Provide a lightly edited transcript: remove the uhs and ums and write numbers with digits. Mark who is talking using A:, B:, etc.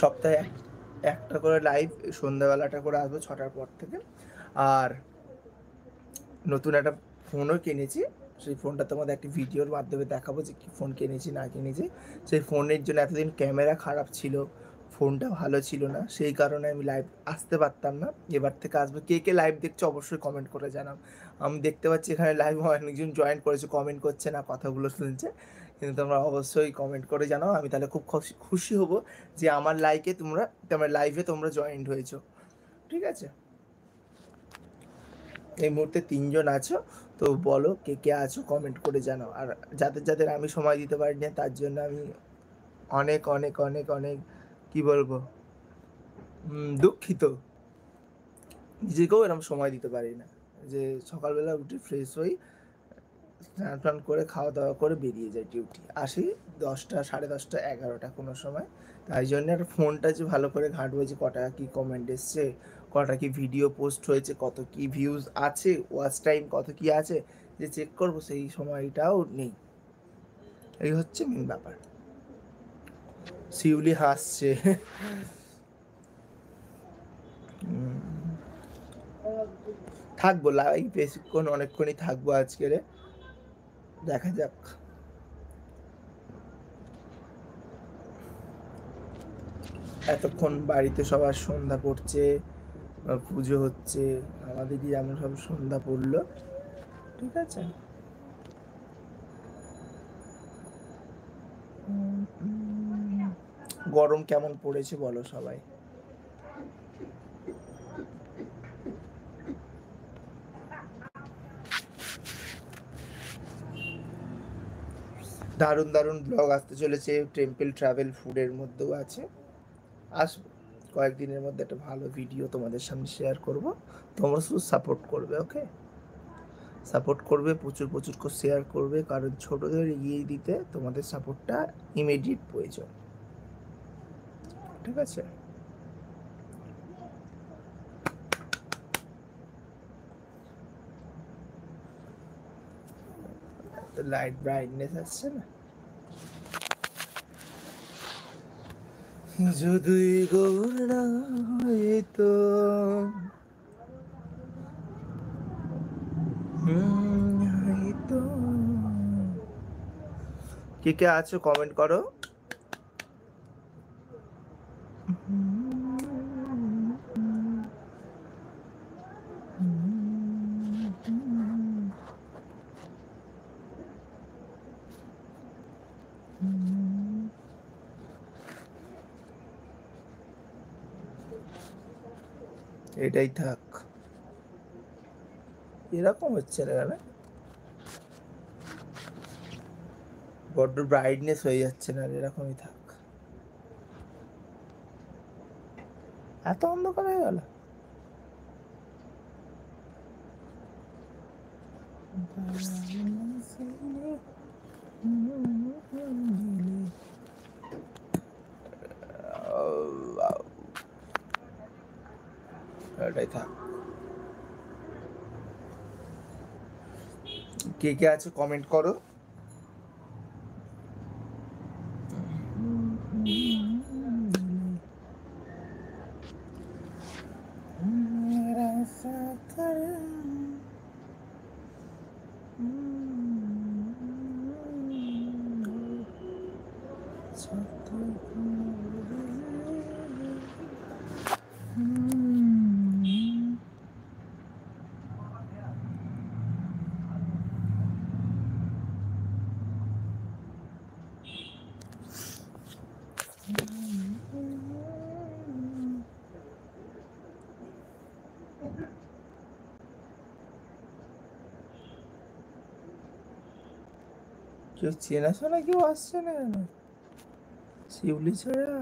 A: সপ্তাহে একটা করে লাইভ সন্ধ্যাবেলাটা করে আসবো 6টার পর থেকে। আর নতুন একটা ফোনও কিনেছি। সেই ফোনটা তোমাদের একটি ভিডিওর মাধ্যমে দেখাবো যে কী ফোন কিনেছি না কিনেছি। সেই ফোনের জন্য এতদিন ক্যামেরা খারাপ ছিল, ফোনটা ভালো ছিল না, সেই কারণে আমি লাইভ আসতে পারতাম না। এবার থেকে আসবো। কে কে লাইভ দেখছো অবশ্যই কমেন্ট করে জানাও। আমি দেখতে পাচ্ছি এখানে লাইভে অনেকজন জয়েন করেছে, কমেন্ট করছে না, কথাগুলো শুনছে। কিন্তু তোমরা অবশ্যই কমেন্ট করে জানাও, আমি তাহলে খুব খুশি হব যে আমার লাইভে তোমরা জয়েন্ট হয়েছো। ঠিক আছে? এই মুহূর্তে ৩ জন আছো, তো বলো কে কে আছো, কমেন্ট করে জানাও। আর যাদের আমি সময় দিতে পারি না তার জন্য আমি অনেক অনেক অনেক অনেক কি বলবো, দুঃখিত। নিজেকেও এরকম সময় দিতে পারি না যে সকালবেলা উঠে ফ্রেশ হই, স্নান টান করে খাওয়া দাওয়া করে বেরিয়ে যাই ডিউটি, আসি 10টা 10:30 11টা কোনো সময়। তাই জন্য একটা ফোনটা যে ভালো করে ঘাঁটবো যে কটা কি কমেন্ট এসছে, কটা কি ভিডিও পোস্ট হয়েছে, কত কি ভিউজ আছে, ওয়াচ টাইম কত কি আছে, যে চেক করবো সেই সময়টাও নেই। এই হচ্ছে মেন ব্যাপার। শিউলি হাসছে। থাকবো লাইভ বেশিক্ষণ, অনেকক্ষণই থাকবো আজকের, দেখা যাক। এতক্ষণ বাড়িতে সবার সন্ধ্যা পড়ছে, পুজো হচ্ছে, আমাদেরই যেমন সব সন্ধ্যা পড়লো। ঠিক আছে? গরম কেমন পড়েছে বলো সবাই। দারুণ দারুণ ব্লগ আসতে চলেছে, টেম্পল ট্রাভেল ফুডের মধ্যেও আছে, আসবো কয়েকদিনের মধ্যে একটা ভালো ভিডিও তোমাদের সামনে শেয়ার করব। তোমরা শুধু সাপোর্ট করবে, ওকে? সাপোর্ট করবে, প্রচুর প্রচুর করে শেয়ার করবে, কারণ ছোটদের এগিয়ে দিতে তোমাদের সাপোর্টটা ইমিডিয়েট প্রয়োজন। ঠিক আছে? তো লাইট ব্রাইটনেস আসছে না, যদি গৌর না হইতো। হইতো। কে কে আছো কমেন্ট করো। এটাই থাক, এরকম হচ্ছে না কেন, বড্ড ব্রাইটনেস হয়ে যাচ্ছে না, এরকমই থাক। এত অন্ধকার হয়ে গেল। এটাই থাক। কে কে আছে কমেন্ট করো। কেউ চেনাশোনা কেউ আসছে না কেন, শিউলি ছাড়া।